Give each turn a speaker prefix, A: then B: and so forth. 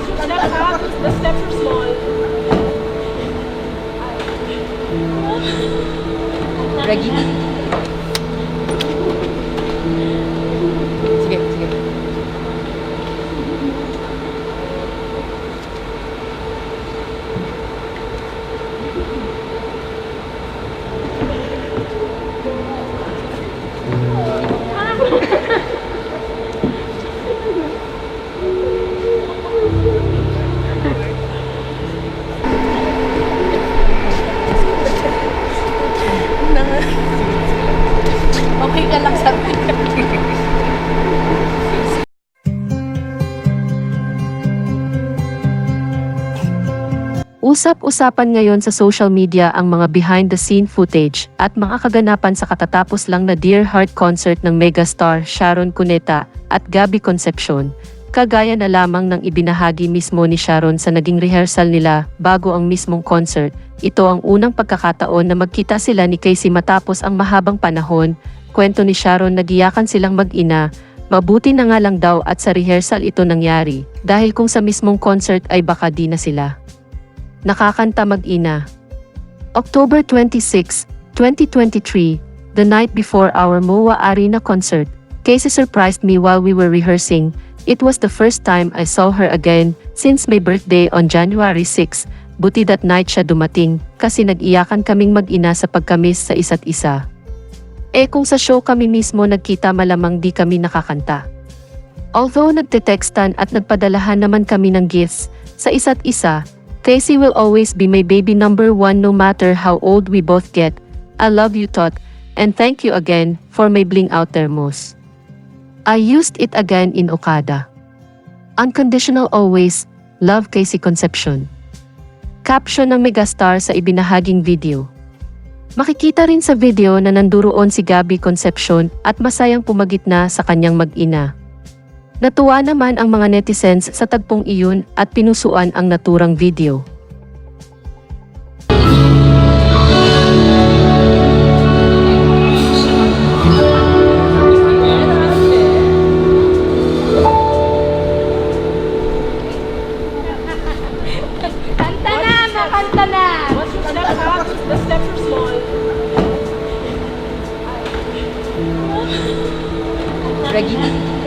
A: Step back. The steps are small.
B: Ready? Sige, sige.
A: Okay ka lang sa
C: Usap-usapan ngayon sa social media ang mga behind-the-scene footage at mga kaganapan sa katatapos lang na Dear Heart concert ng megastar Sharon Cuneta at Gabby Concepcion, kagaya na lamang ng ibinahagi mismo ni Sharon sa naging rehearsal nila bago ang mismong concert. Ito ang unang pagkakataon na magkita sila ni Casey matapos ang mahabang panahon. Kwento ni Sharon, nagiyakan silang mag-ina. Mabuti na nga lang daw at sa rehearsal ito nangyari, dahil kung sa mismong concert ay baka di na sila nakakanta mag-ina. October 26, 2023, the night before our MOA Arena concert, Casey surprised me while we were rehearsing. It was the first time I saw her again since my birthday on January 6. Buti that night siya dumating kasi nag-iyakan kaming mag-ina sa pagkamis sa isa't isa. Kung sa show kami mismo nagkita, malamang di kami nakakanta. Although nagte-textan at nagpadalahan naman kami ng gifts sa isa't isa, Casey will always be my baby number one no matter how old we both get. I love you, Tot, and thank you again for my bling out thermos. I used it again in Okada. Unconditional always, love Casey Concepcion. Caption ng megastar sa ibinahaging video. Makikita rin sa video na nanduroon si Gabby Concepcion at masayang pumagitna sa kanyang mag-ina. Natuwa naman ang mga netizens sa tagpong iyon at pinusuan ang naturang video.
A: Kanta na! Makanta na! Step back. The steps are small.
B: Ready?